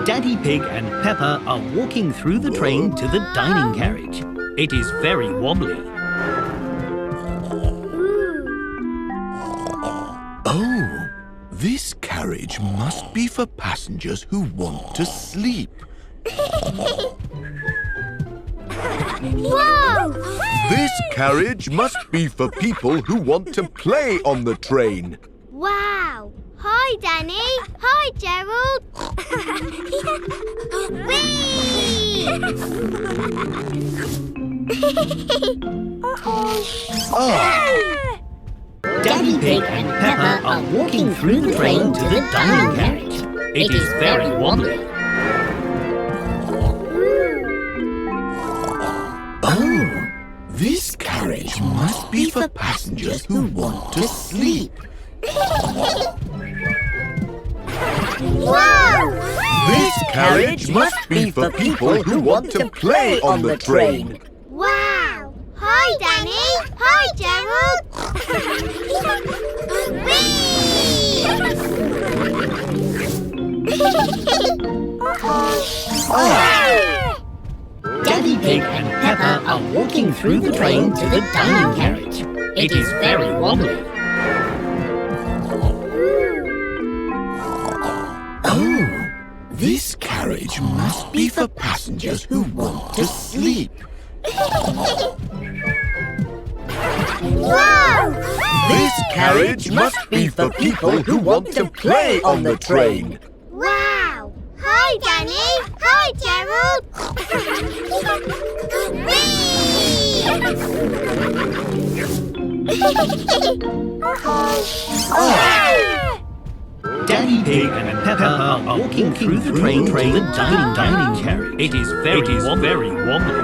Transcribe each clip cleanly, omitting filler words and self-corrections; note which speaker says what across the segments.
Speaker 1: Daddy Pig and Peppa are walking through the train to the dining carriage. It is very wobbly.
Speaker 2: Oh, this carriage must be for passengers who want to sleep.
Speaker 3: Whoa!
Speaker 2: This carriage must be for people who want to play on the train.
Speaker 3: Wow! Hi, Danny. Hi, Gerald. Whee!
Speaker 1: Daddy Pig and Peppa are walking through the train to the dining carriage. It is very wobbly.
Speaker 2: Oh, this carriage must be for passengers who want to sleep.
Speaker 3: Whoa!
Speaker 2: This carriage must be for people who want to play on the train.
Speaker 3: Wow! Hi, Danny. Hi, Gerald.
Speaker 1: Daddy Pig and Peppa are walking through the train to the dining carriage. It is very wobbly.
Speaker 2: Oh, this carriage must be for passengers who want to sleep.
Speaker 3: Whoa!
Speaker 2: This carriage must be for people who want to play on the train.
Speaker 3: Wow! Hi, Danny. Hi, Gerald.
Speaker 1: Daddy Pig and Peppa are walking through the train to the dining carriage. It is very wobbly.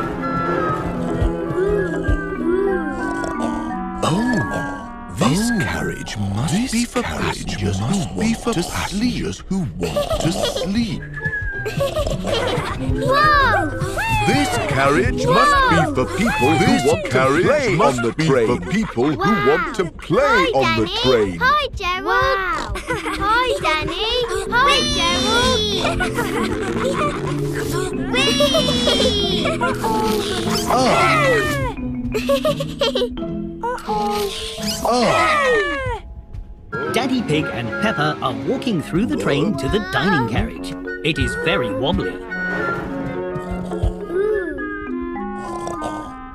Speaker 2: Oh, this carriage must be for passengers who want to sleep.
Speaker 3: Whoa!
Speaker 2: This carriage must be for people who want to play on the train.
Speaker 3: Hi, Danny. Hi, Gerald. Wow. Hi, Danny. Hi, Gerald.
Speaker 1: Daddy Pig and Peppa are walking through the train to the dining carriage. It is very wobbly.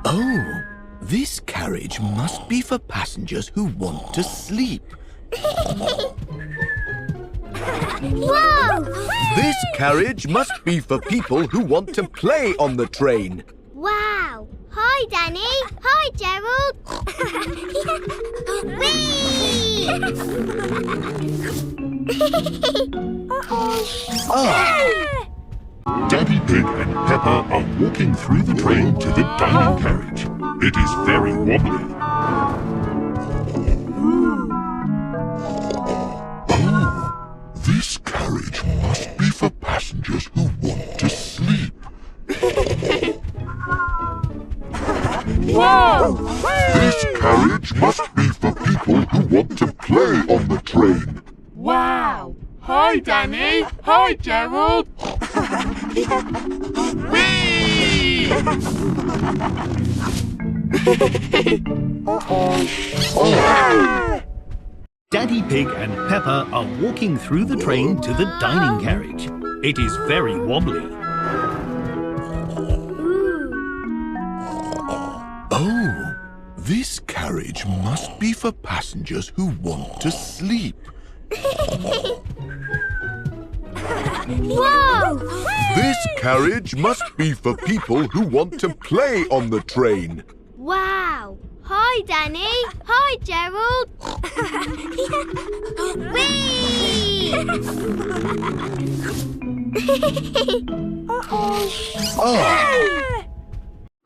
Speaker 2: Oh, this carriage must be for passengers who want to sleep.
Speaker 3: Whoa!
Speaker 2: This carriage must be for people who want to play on the train.
Speaker 3: Wow! Hi, Danny. Hi, Gerald.
Speaker 4: Daddy Pig and Peppa are walking through the train to the dining carriage. It is very wobbly. Oh, this carriage must be for passengers who want to sleep.
Speaker 3: Whoa!
Speaker 4: This carriage must be for people who want to play on the train.
Speaker 5: Wow! Hi, Danny. Hi, Gerald. Whee!
Speaker 1: Daddy Pig and Peppa are walking through the train to the dining carriage. It is very wobbly.
Speaker 2: Oh, this carriage must be for passengers who want to sleep.
Speaker 3: Whoa!
Speaker 2: This carriage must be for people who want to play on the train.
Speaker 3: Wow! Hi, Danny. Hi, Gerald.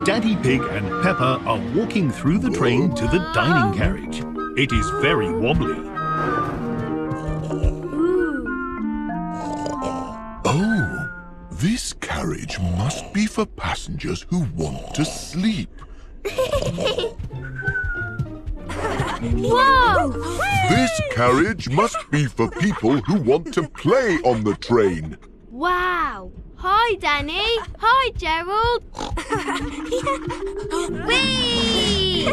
Speaker 1: Daddy Pig and Peppa are walking through the train to the dining carriage. It is very wobbly.
Speaker 2: Oh, this carriage must be for passengers who want to sleep.
Speaker 3: Whoa!
Speaker 2: This carriage must be for people who want to play on the train.
Speaker 3: Wow! Hi, Danny. Hi, Gerald. Whee!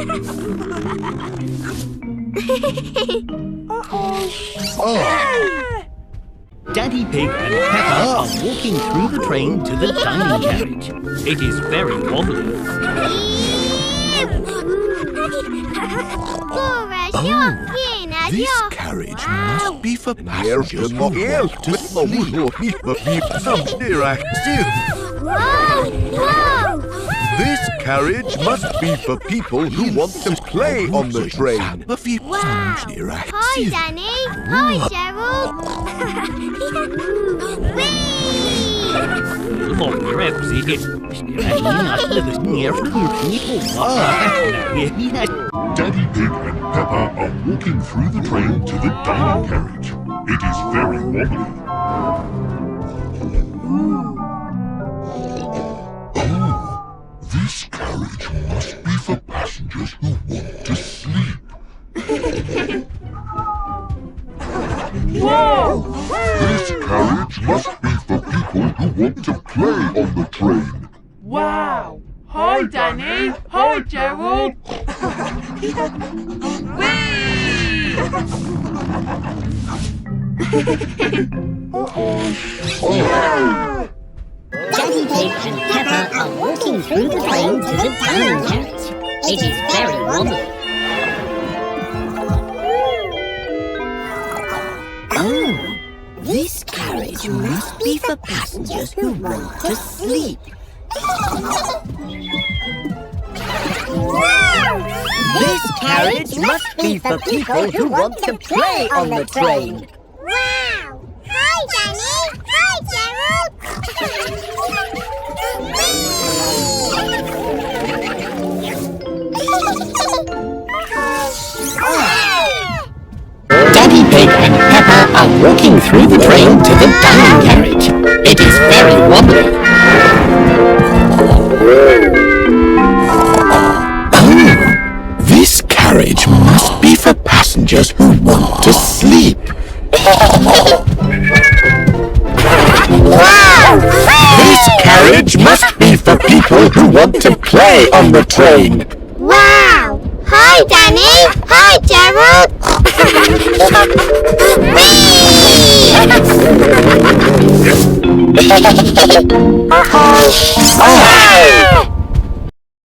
Speaker 1: Daddy Pig and Peppa are walking through the train to the dining carriage. It is very wobbly.
Speaker 2: This carriage must be for passengers who want to sleep. This carriage must be for people who want to play on the train.
Speaker 3: Hi, Danny. Hi, Gerald.
Speaker 4: Daddy Pig and Peppa are walking through the train to the dining carriage. It is very wobbly. This carriage must be for passengers who want to sleep. This carriage must be for people who want to play on the train.
Speaker 5: Wow! Hi, Danny. Hi, Gerald.
Speaker 6: Daddy Pig and Peppa are walking through the train to the dining carriage. It is very wobbly. Oh, this carriage must be for passengers who want to sleep. This carriage must be for people who want to play on the train.
Speaker 3: Wow! Hi, Danny. Hi, Gerald.
Speaker 6: Daddy Pig and Peppa are walking through the train to the dining carriage. It is very wobbly.
Speaker 2: This carriage must be for passengers who want to sleep. This carriage must be for people who want to play on the train.
Speaker 3: Wow! Hi, Danny. Hi, Gerald.
Speaker 2: Oh.